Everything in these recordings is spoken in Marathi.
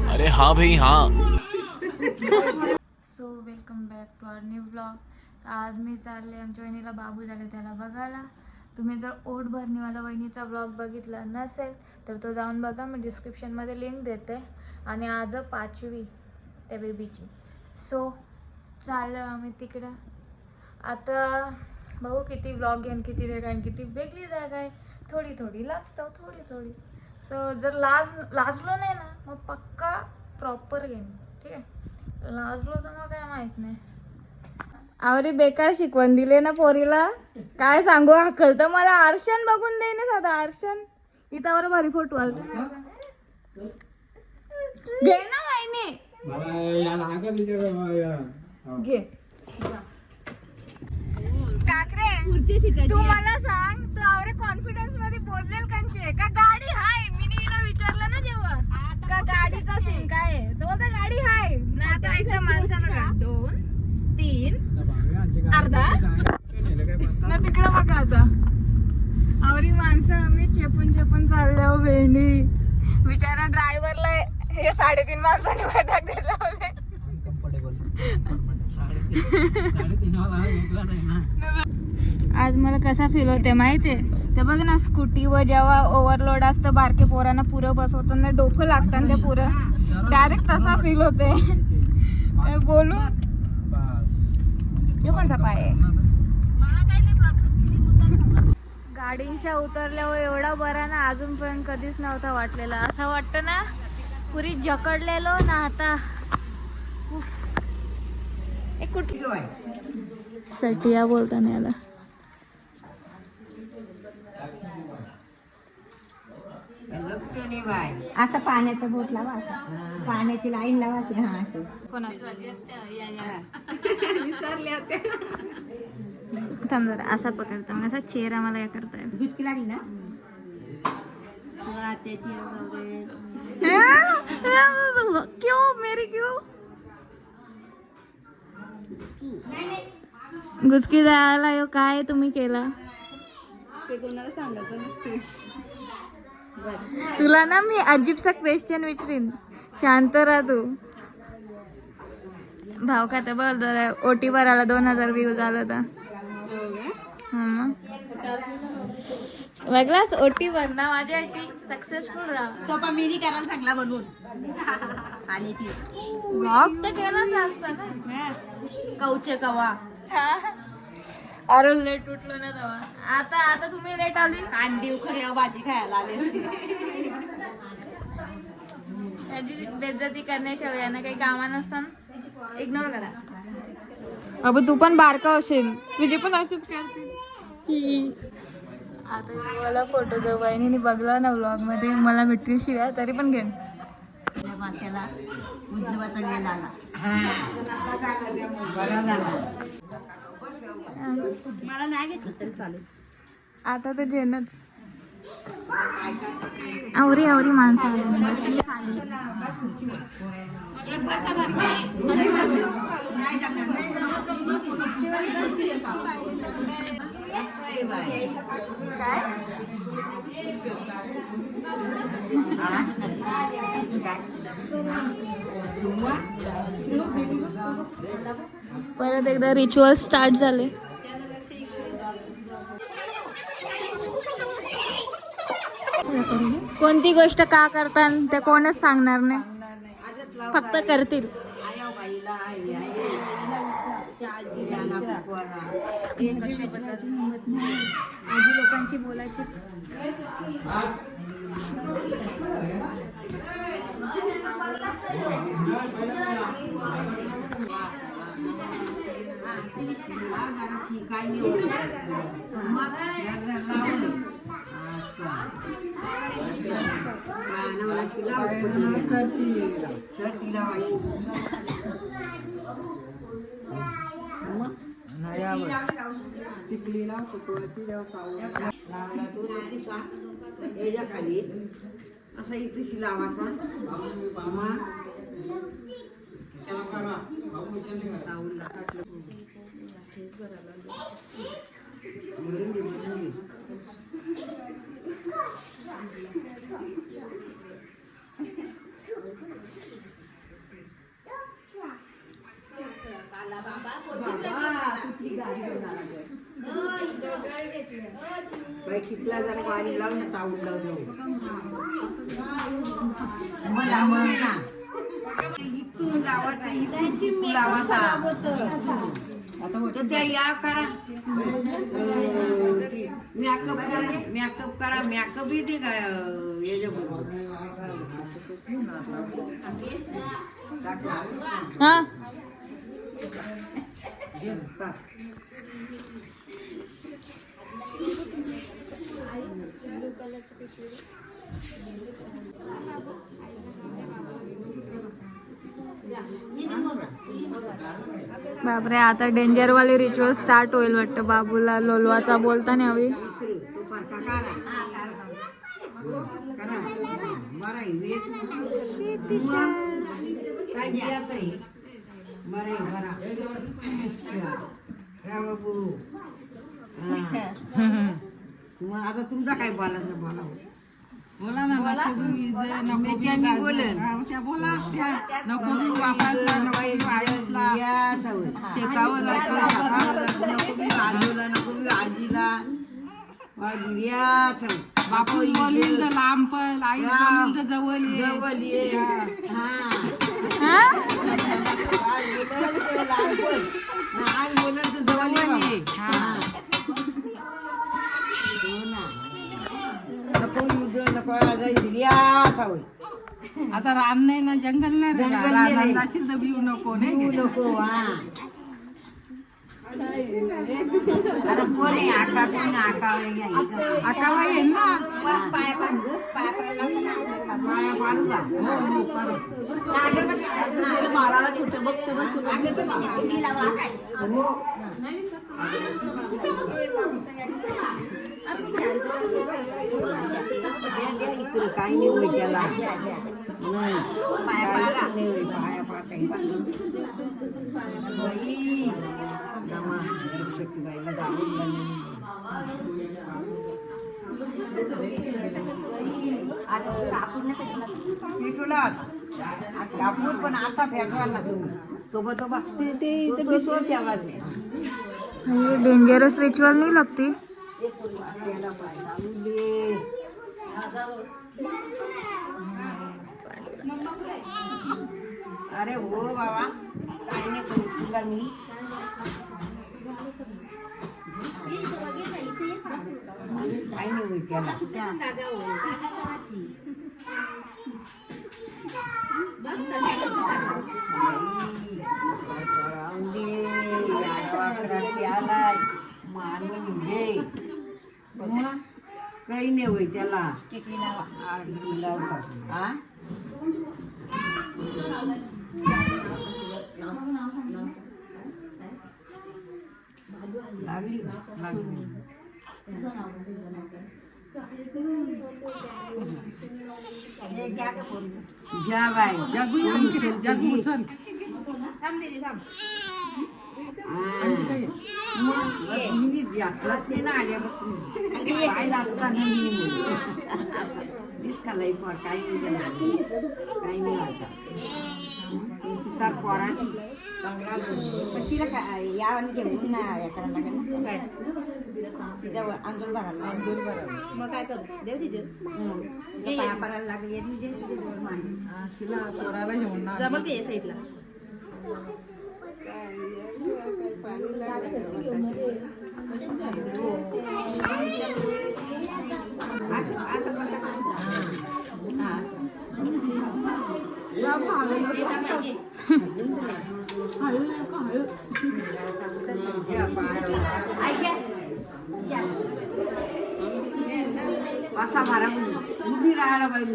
अरे हाँ भाई हाँ. So welcome back to our new blog. आज मी चालले आमच्या वहिनीला बाबू झाले त्याला बघायला. तुम्ही जर ओट भरणीवाला वहिनीचा ब्लॉग बघितला नसेल तर तो जाऊन बघा, मी डिस्क्रिप्शनमध्ये लिंक देते. आणि आज 5वी त्या बेबीची. सो चाललो आम्ही तिकडं. आता बघू किती ब्लॉग घेईन किती नाही, कारण किती वेगळी जागा आहे. थोडी थोडी लाजतो थोडी थोडी. सो जर लाजलो नाही ना मग पक्का प्रॉपर घेईन, ठीक आहे. लाजलो तर मग काय माहित नाही. आवरी बेकार शिकवण दिले ना पोरीला, काय सांगू. अक्कल तर मला आरशन बघून दे ना साधा. आरशन इथं भारी फोटो आलते घे ना माहिने घे. काकरे तू मला सांग, तू आवरे कॉन्फिडन्स मध्ये बोललेल कंचे का गाडी हाय. मी हिला विचारलं ना जेव्हा का गाडीचा सीन काय आहे, तो तर गाडी हाय ना. आता ऐका माणसाला का 2 3 अर्धा ना तिकडं बघा. आता आवरी माणसं आम्ही चेपून चेपून चालल्या वेणी. बिचारा ड्रायव्हरला हे 3.5 माणसाने वैताग द्यायला लावले. आज मला कसा फील होते माहितीये, ते बघ ना स्कूटीवर जेव्हा ओव्हरलोड असतं बारके पोरांना पुरं बसवताना डोकं लागतं ते पुरं डायरेक्ट तसा फील होते. काय बोलू. हे कोणचा पाय आहे. गाडीच्या उतरल्यावर एवढा बरा ना अजूनपर्यंत कधीच नव्हता वाटलेला. असं वाटतं ना पुरी जकडलेलो ना. आता सटिया बोलताना याला. असं पाण्याचा बोट लावा, पाण्याची लाईन लावायची. हा असं थांब जरा असा पकडता मग असा चेहरा मला या करता येईल. गुचकी लागली ना क्यों मेरी क्यों गुचकी जायला यो काय तुम्ही केला ते कोणाला सांगायचं नसते. तुला ना मी अजीबसा क्वेश्चन विचारीन, शांत राहा तू. भाव खाते बोल जरा. ओटी भरायला 2000 व्ह्यू झालं होता. मग वेगळाच ओटी भर ना माझ्यासाठी सक्सेसफुल राहा. तो पण मी करायला सांगला बनवून आणि ती ब्लॉग तर केलाच असता ना कौचे कवा. अरे लेट उठलो ना तेव्हा. आता तुम्ही लेट आली. अंडी उखड्या भाजी खायला आले. त्याची बेइज्जती करण्याशिवाय यांना काही कामा नसताना इग्नोर करा. अबे तू पण बारका होशील, तुझी पण अशीच करते. आता मला फोटो जर वहिनीने बघला ना व्लॉग मध्ये मला भेटतील शिवाय तरी पण घेईन. मला नाही घेतलं तरी चालेल. आता तर जेनच आवरी आवरी माणसं आली बसली खाली. परत एकदा रिच्युअल स्टार्ट झाले. कोणती गोष्ट का करतात ते कोणच सांगणार नाही, फक्त करतील. आजी लोकांची बोलायची. असा इथेशी लावायचा मग ताऊला टाकलं. भरून घे, भरून घे. बाई कितला जरा पाणी लाव ना ताऊल लाव मग लावून ना इथून लावायचा इथून लावायचा तर त्या या करा मेकअप करा मेकअप येते का याच्याबरोबर हा बापरे आता डेंजर वाले रिच्युअल स्टार्ट होईल वाटतं. बाबूला लोलवाचा बोलताना हवी. आता तुमचा काय बोलायचं बोला बोला ना बोला नको वापरायला नको आईला शेकावं आजीला बापू बोलून तर लांब पण आई बोलून तर जवळ जवळ ये आज बोलत तर जवळ ये आता रान नाही ना जंगल नाही जाशील तर भिऊ नको नाही नको आकावा येईल ना काही नाही होईल त्याला कापूर पण आता फेकवायला डेंजरस रिच्युअल नाही लागती. अरे हो बाबा काही नाही करू तुला मी काही नाही होईल त्याला काही नाही होईल त्याला लागली घ्या बाय जगू चल ते ना आल्यापासून काय लागता काही काही नाही आता तर पोराची तिला काय यावं घेऊन ना या करायला लागेल ना तिथं आंदोलन भरायला मग काय करू देव तिथे पाया पडायला लागली तिला पोराला घेऊन जमल ते साईडला असा मारा उभी राहायला पाहिजे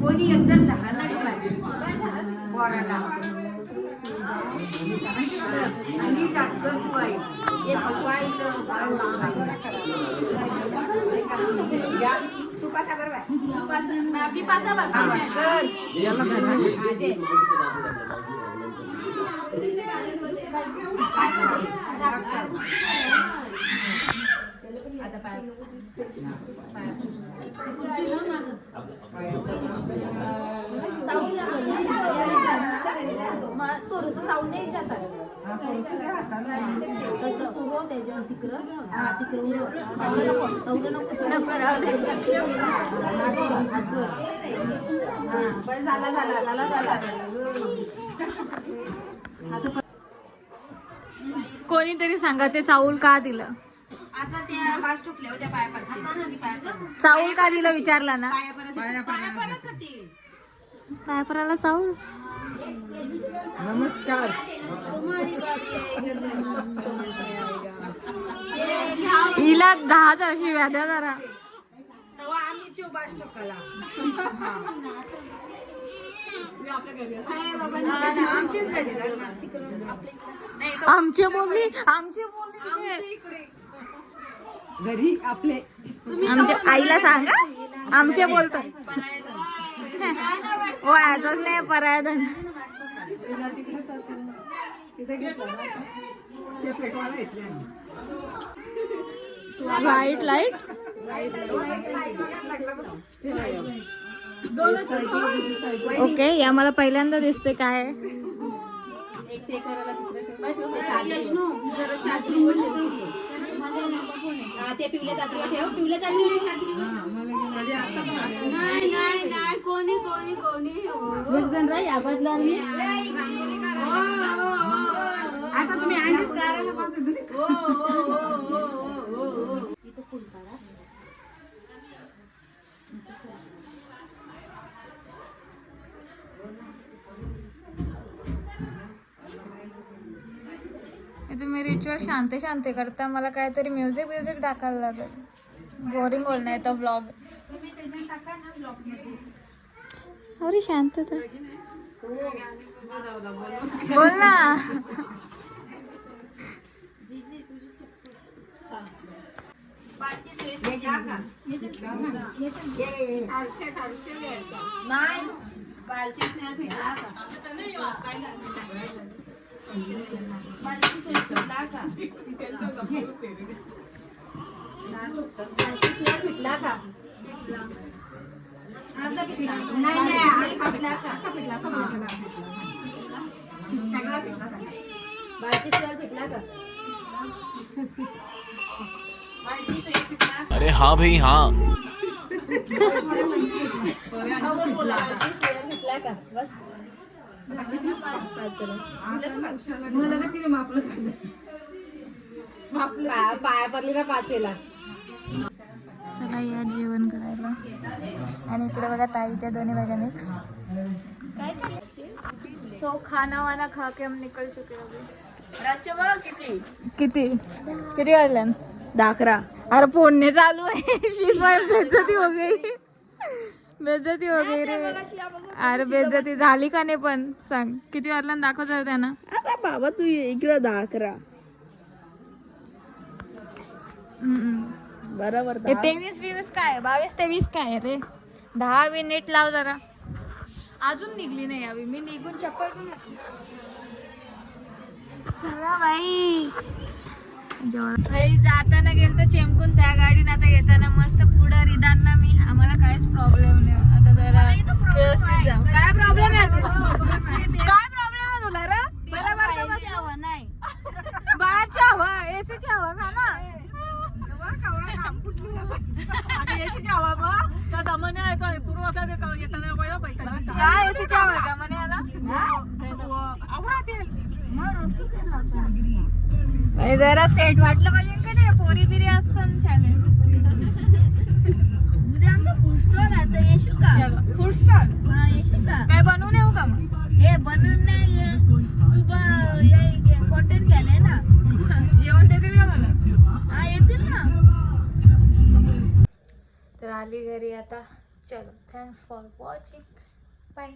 कोणी एकदम लहान पोराला आणि टाककर तू आई ये पकवायचं तू कसा बरोबर कोणीतरी सांगा ते चाऊल का दिलं? आता त्या बास टुकल्या होत्या पाया पडते चाऊल का दिलं विचारला ना? पायापराला चाऊल. नमस्कार. हिला 10,000 शिव्या द्या जरा. आमचे बोलली घरी आपले आमच्या आईला सांगा आमचे बोलतात. हो आजच नाही परायधन. White light okay. या मला पहिल्यांदा दिसते काय ते पिवल्या चादरीवर ठेव पिवल्या चादरीवर नाही कोणी कोणी कोणी एक जण राही आबादला आता तुम्ही आधीच करायला पाहते तुम्ही इथं फुल काढा. तुम्ही रिच्युअल शांत शांत करता. मला काहीतरी म्युझिक टाकायला लागेल. बोरिंग होईल नाही तर ब्लॉग. अरे शांतता बोल ना. अरे हाँ भाई हाँ. पाया पडली ना पाचेला. चला या जेवण करायला. आणि इकडे बघा ताईच्या दोन्ही भाज्या मिक्स. सो खाना वाना खा के हम निकल चुके अभी. किती वाजल्यान? 11. अरे फोडणे चालू आहे. शिजवाय बेइज्जती हो गई. बेइज्जती हो गई रे. अरे बेइज्जती झाली का नाही पण सांग. किती वाजल्यान दाखवत त्यांना. आता बाबा तू इकडे 11 बरोबर. 23-22 काय 22-23 काय रे. 10 मिनिट लाव जरा. अजून निघली नाही यावी. मी निघून चप्पल पण घातली. चला बाई. जाताना गेल तर चेमकून त्या गाडीन. आता येताना मस्त पुढं रिदानला मी. आम्हाला काहीच प्रॉब्लेम नाही. आता जरा व्यवस्थित जाऊ. काय प्रॉब्लेम आहे तुला? काय प्रॉब्लेम आहे तुला रे? बरोबर नाही. बाहेरची हवा एसीची हवा खा ना. काय एसीची हवा का म्हणे आला. जरा सेट वाटलं पाहिजे का नाही. पोरी बिरी असतात छान. उद्या आमचा फूड स्टॉल आता येशील का? फूड स्टॉल हा येशील का? काय बनवून येऊ का मग? हे बनवून नाही ये. तू कॉन्टेंट केलंय ना. जेवण देतील का मला? हा येतील ना. तर आली घरी आता. चलो थँक्स फॉर वॉचिंग. बाय.